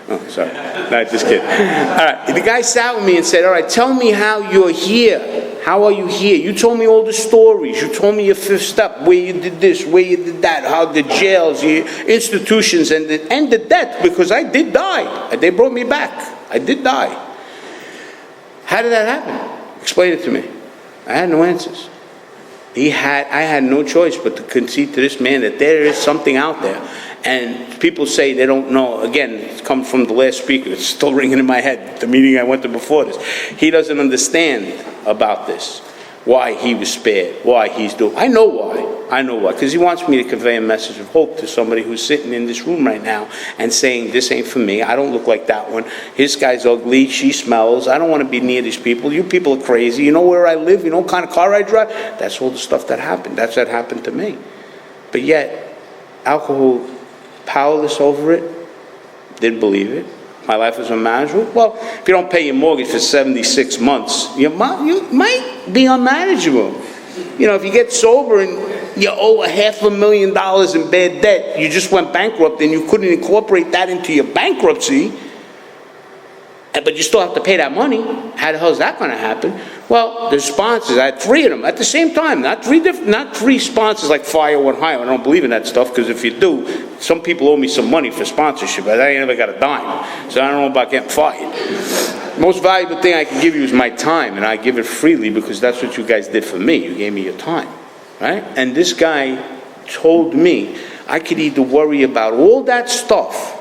Speaker 10: Oh, sorry. No, just kidding. All right. The guy sat with me and said, all right, tell me how you're here. How are you here? You told me all the stories. You told me your 5th step, where you did this, where you did that, how the jails, the institutions, and the death, because I did die. They brought me back. I did die. How did that happen? Explain it to me. I had no answers. I had no choice but to concede to this man that there is something out there. And people say they don't know. Again, it's come from the last speaker. It's still ringing in my head, the meeting I went to before this. He doesn't understand about this, why he was spared, why he's doing. I know why. Because he wants me to convey a message of hope to somebody who's sitting in this room right now and saying, this ain't for me. I don't look like that one. His guy's ugly. She smells. I don't want to be near these people. You people are crazy. You know where I live? You know what kind of car I drive? That's all the stuff that happened. That's what happened to me. But yet, alcohol, powerless over it, didn't believe it. My life was unmanageable. Well, if you don't pay your mortgage for 76 months, you might be unmanageable. You know, if you get sober and you owe $500,000 in bad debt, you just went bankrupt and you couldn't incorporate that into your bankruptcy, but you still have to pay that money. How the hell is that going to happen? Well, there's sponsors. I had 3 of them at the same time. Not 3 sponsors like Fire One High. I don't believe in that stuff, because if you do, some people owe me some money for sponsorship. I ain't never got a dime, so I don't know about getting fired. Most valuable thing I can give you is my time, and I give it freely because that's what you guys did for me. You gave me your time, right? And this guy told me I could either worry about all that stuff,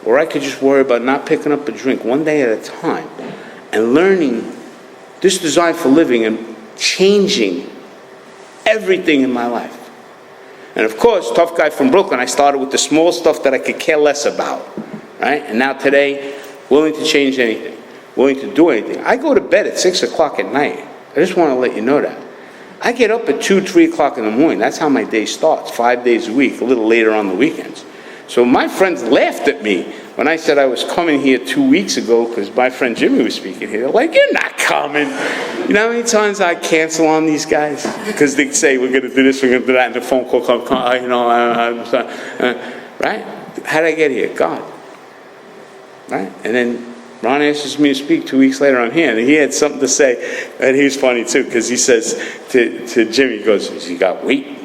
Speaker 10: or I could just worry about not picking up a drink one day at a time and learning this design for living and changing everything in my life. And of course, tough guy from Brooklyn, I started with the small stuff that I could care less about, right? And now today, willing to change anything, willing to do anything. I go to bed at 6 o'clock at night. I just want to let you know that. I get up at 2, 3 o'clock in the morning. That's how my day starts, 5 days a week, a little later on the weekends. So my friends laughed at me when I said I was coming here 2 weeks ago because my friend Jimmy was speaking here. They're like, you're not coming. You know how many times I cancel on these guys? Because they say, we're going to do this, we're going to do that, and the phone call comes, you know, I'm sorry. Right? How did I get here? God. Right? And then Ron asks me to speak 2 weeks later on here, and he had something to say, and he was funny too, because he says to Jimmy, he goes, has he got weight?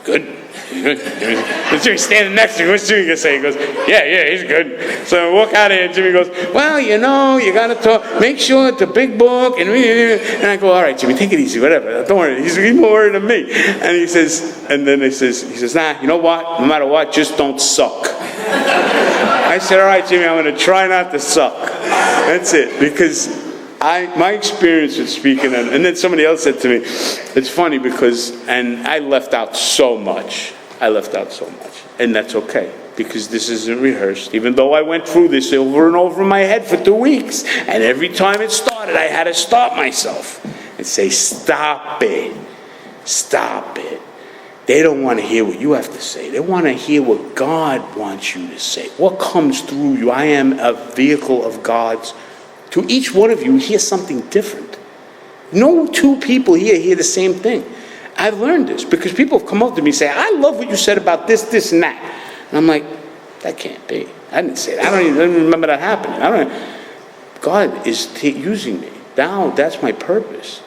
Speaker 10: Good. Jimmy's standing next to me. What's Jimmy gonna say? He goes, yeah, he's good. So I walk out of here, and Jimmy goes, well, you know, you gotta talk, make sure it's a big book, and I go, all right, Jimmy, take it easy, whatever. Don't worry. He's more worried than me. And he says, nah, you know what? No matter what, just don't suck. I said, all right, Jimmy, I'm gonna try not to suck. That's it, because my experience with speaking, and then somebody else said to me, it's funny because, and I left out so much, and that's okay, because this isn't rehearsed, even though I went through this over and over in my head for 2 weeks, and every time it started, I had to stop myself and say, stop it. They don't want to hear what you have to say. They want to hear what God wants you to say, what comes through you. I am a vehicle of God's. To each one of you, hear something different. No two people here hear the same thing. I've learned this because people have come up to me and say, I love what you said about this, this, and that. And I'm like, that can't be. I didn't say that. I don't even remember that happening. God is using me. Now that's my purpose.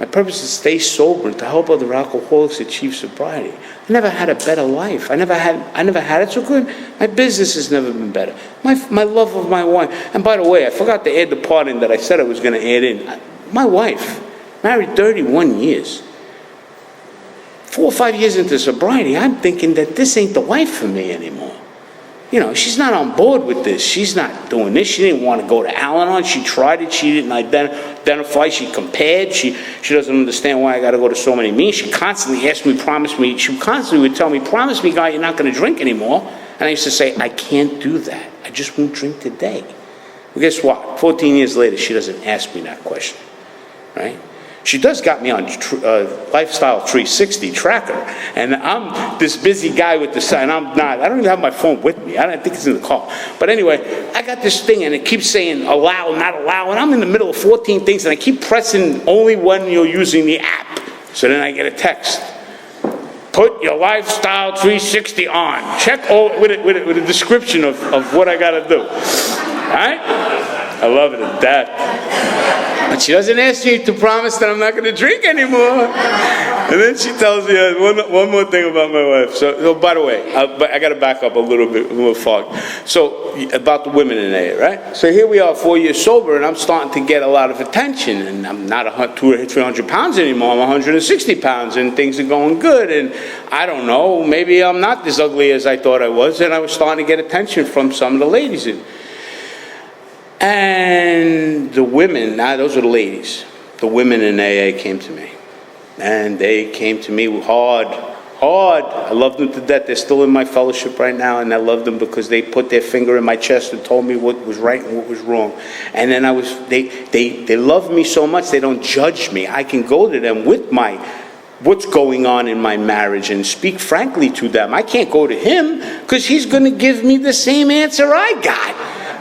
Speaker 10: My purpose is to stay sober and to help other alcoholics achieve sobriety. I never had a better life. I never had it so good. My business has never been better. My love of my wife. And by the way, I forgot to add the part in that I said I was going to add in. My wife, married 31 years. 4 or 5 years into sobriety, I'm thinking that this ain't the wife for me anymore. You know, she's not on board with this. She's not doing this. She didn't want to go to Al-Anon. She tried it. She didn't identify. She compared. She doesn't understand why I got to go to so many meetings. She constantly asked me, promise me. She constantly would tell me, promise me, Guy, you're not going to drink anymore. And I used to say, I can't do that. I just won't drink today. Well, guess what? 14 years later, she doesn't ask me that question, right? She does got me on Lifestyle 360 tracker, and I'm this busy guy with the sign. I don't even have my phone with me. I don't think it's in the car. But anyway, I got this thing, and it keeps saying allow, not allow, and I'm in the middle of 14 things, and I keep pressing only when you're using the app. So then I get a text. Put your Lifestyle 360 on. Check with a description of what I got to do. All right? I love it at that. But she doesn't ask me to promise that I'm not going to drink anymore. And then she tells me one more thing about my wife. So by the way, I got to back up a little far. So about the women in AA, right? So here we are, 4 years sober, and I'm starting to get a lot of attention. And I'm not 200 or 300 pounds anymore. I'm 160 pounds, and things are going good. And I don't know, maybe I'm not as ugly as I thought I was. And I was starting to get attention from some of the ladies. And the women, those are the ladies, the women in AA came to me. And they came to me hard. I love them to death. They're still in my fellowship right now, and I love them because they put their finger in my chest and told me what was right and what was wrong. And then they love me so much, they don't judge me. I can go to them with what's going on in my marriage and speak frankly to them. I can't go to him because he's going to give me the same answer I got.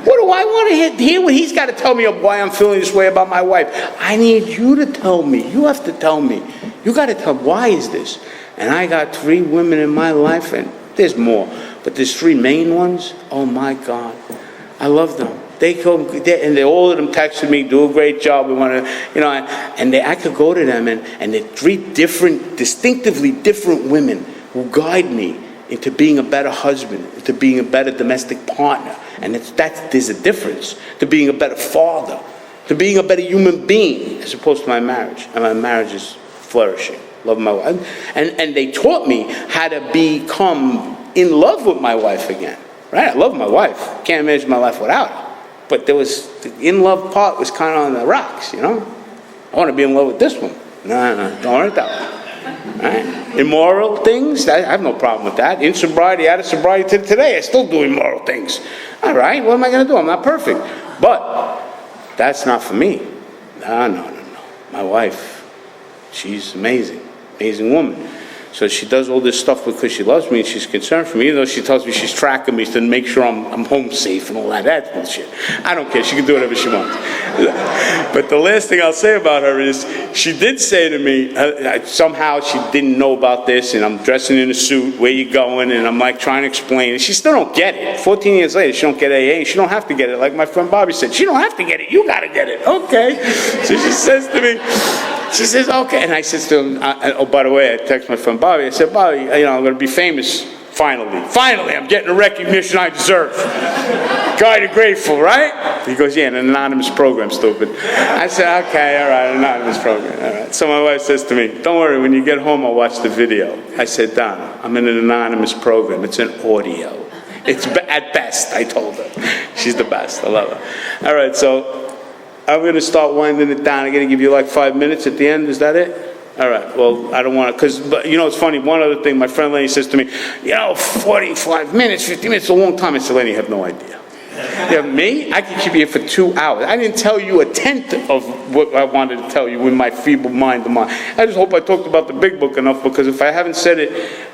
Speaker 10: What do I want to hear what he's got to tell me of why I'm feeling this way about my wife? I need you to tell me. You have to tell me. You got to tell me, why is this? And I got 3 women in my life, and there's more. But there's 3 main ones. Oh, my God. I love them. They come, and all of them texted me, do a great job. We want to, and I could go to them, and they're 3 different, distinctively different women who guide me into being a better husband, into being a better domestic partner. And there's a difference to being a better father, to being a better human being, as opposed to my marriage. And my marriage is flourishing. Love my wife. And they taught me how to become in love with my wife again. Right? I love my wife. Can't imagine my life without her. But the in love part was kind of on the rocks, I want to be in love with this one. No, don't want it that way. Right? Immoral things, I have no problem with that. In sobriety, out of sobriety to today, I still do immoral things. All right, what am I going to do? I'm not perfect. But that's not for me. No. My wife, she's amazing woman. So she does all this stuff because she loves me and she's concerned for me, even though she tells me she's tracking me to make sure I'm home safe and all that. That's bullshit. I don't care. She can do whatever she wants. But the last thing I'll say about her is she did say to me, somehow she didn't know about this, and I'm dressing in a suit, where you going? And I'm like trying to explain. And she still don't get it. 14 years later, she don't get AA, and she don't have to get it. Like my friend Bobby said, she don't have to get it. You got to get it. Okay. So she says to me, she says, okay. And I said to him, oh, by the way, I text my friend Bobby. I said, Bobby, I'm going to be famous finally. Finally, I'm getting the recognition I deserve. Kind of grateful, right? He goes, yeah, an anonymous program, stupid. I said, okay, all right, anonymous program. All right. So my wife says to me, don't worry, when you get home, I'll watch the video. I said, Donna, I'm in an anonymous program. It's an audio. It's at best, I told her. She's the best. I love her. All right, so I'm going to start winding it down. I'm going to give you like 5 minutes at the end. Is that it? All right. Well, I don't want to, but it's funny. One other thing, my friend Lenny says to me, 45 minutes, 50 minutes, a long time. I said, Lenny, you have no idea. Me? I could keep you here for 2 hours. I didn't tell you a tenth of what I wanted to tell you with my feeble mind. I just hope I talked about the big book enough, because if I haven't said it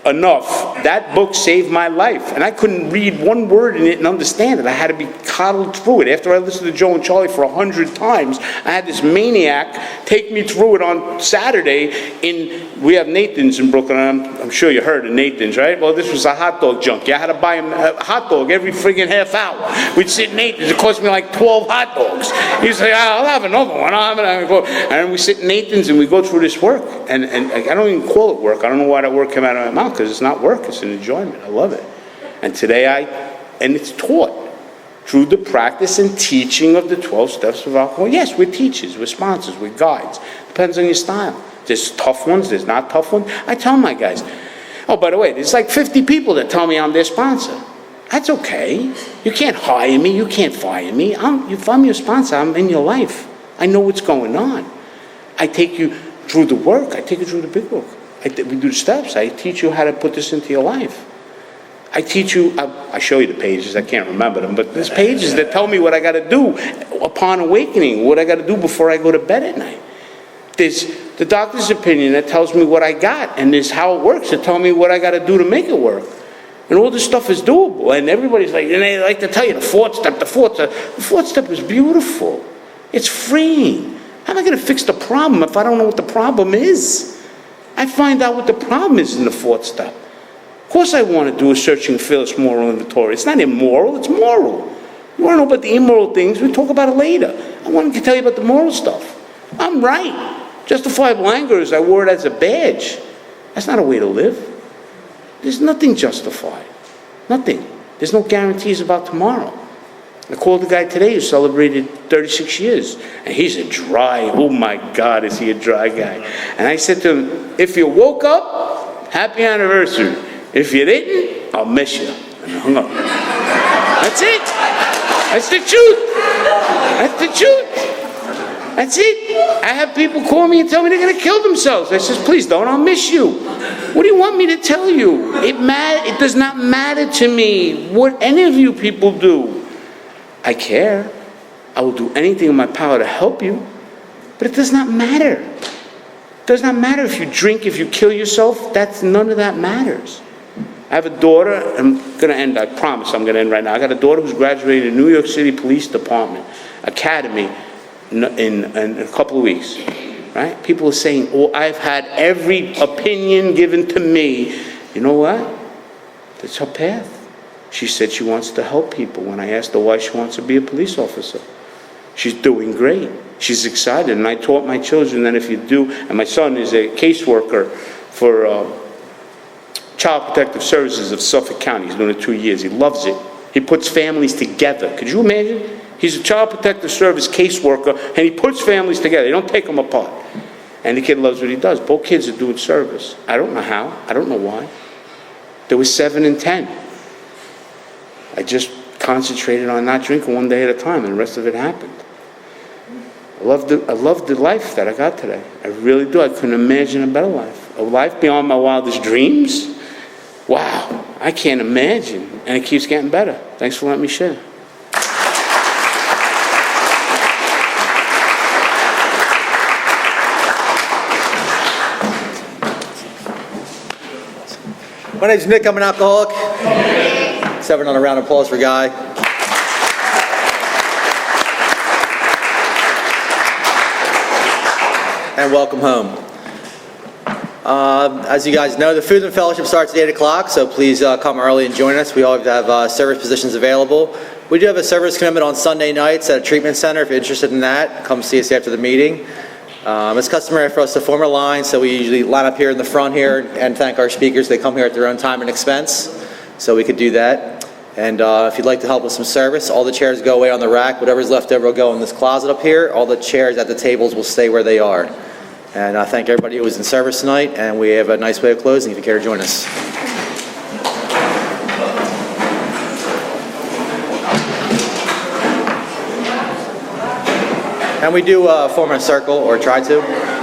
Speaker 10: enough, That book saved my life, and I couldn't read one word in it and understand it. I had to be coddled through it. After I listened to Joe and Charlie for 100 times, I had this maniac take me through it on Saturday we have Nathan's in Brooklyn. I'm sure you heard of Nathan's, right? Well, this was a hot dog junkie. I had to buy him a hot dog every friggin' half hour. We'd sit in Nathan's. It cost me like 12 hot dogs. He'd say, I'll have another one. And we sit in Nathan's and we go through this work. And I don't even call it work. I don't know why that word came out of my mouth, because it's not work. It's an enjoyment. I love it. And today and it's taught through the practice and teaching of the 12 steps of alcohol. Yes, we're teachers, we're sponsors, we're guides. Depends on your style. There's tough ones, there's not tough ones. I tell my guys, oh, by the way, there's like 50 people that tell me I'm their sponsor. That's okay. You can't hire me, you can't fire me. If I'm your sponsor, I'm in your life. I know what's going on. I take you through the work, I take you through the big work. We do the steps, I teach you how to put this into your life. I teach you, I show you the pages, I can't remember them, but there's pages that tell me what I gotta do upon awakening, what I gotta do before I go to bed at night. There's the doctor's opinion that tells me what I got, and there's how it works that tell me what I gotta do to make it work. And all this stuff is doable, and everybody's like, and they like to tell you the fourth step. The fourth step is beautiful. It's freeing. How am I gonna fix the problem if I don't know what the problem is? I find out what the problem is in the fourth step. Of course I want to do a searching fearless moral inventory. It's not immoral, it's moral. You want to know about the immoral things, we talk about it later. I wanted to tell you about the moral stuff. I'm right. Justifiable anger is I wore it as a badge. That's not a way to live. There's nothing justified. Nothing. There's no guarantees about tomorrow. I called the guy today who celebrated 36 years. And he's a dry, oh my God, is he a dry guy. And I said to him, if you woke up, happy anniversary. If you didn't, I'll miss you. And I hung up. That's it. That's the truth. That's the truth. That's it. I have people call me and tell me they're going to kill themselves. I says, please don't, I'll miss you. What do you want me to tell you? It does not matter to me what any of you people do. I care. I will do anything in my power to help you. But it does not matter. It does not matter if you drink, if you kill yourself. None of that matters. I have a daughter, I'm going to end, I promise I'm going to end right now. I got a daughter who's graduated in New York City Police Department Academy in a couple of weeks, right? People are saying, oh, I've had every opinion given to me. You know what? That's her path. She said she wants to help people. When I asked her why she wants to be a police officer, she's doing great. She's excited. And I taught my children that if you do, and my son is a caseworker for Child Protective Services of Suffolk County. He's doing it 2 years. He loves it. He puts families together. Could you imagine? He's a Child Protective Service caseworker, and he puts families together. They don't take them apart. And the kid loves what he does. Both kids are doing service. I don't know how. I don't know why. There was 7 and 10. I just concentrated on not drinking one day at a time, and the rest of it happened. I love the life that I got today. I really do. I couldn't imagine a better life. A life beyond my wildest dreams. Wow, I can't imagine. And it keeps getting better. Thanks for letting me share.
Speaker 11: My name's Nick, I'm an alcoholic. Let's have another round of applause for Guy. And welcome home. As you guys know, the Food and Fellowship starts at 8 o'clock, so please come early and join us. We always have service positions available. We do have a service commitment on Sunday nights at a treatment center. If you're interested in that, come see us after the meeting. It's customary for us to form a line, so we usually line up here in the front here and thank our speakers. They come here at their own time and expense, so we could do that. And if you'd like to help with some service, all the chairs go away on the rack. Whatever's left over will go in this closet up here. All the chairs at the tables will stay where they are. And I thank everybody who was in service tonight, and we have a nice way of closing if you care to join us. And we do form a circle, or try to.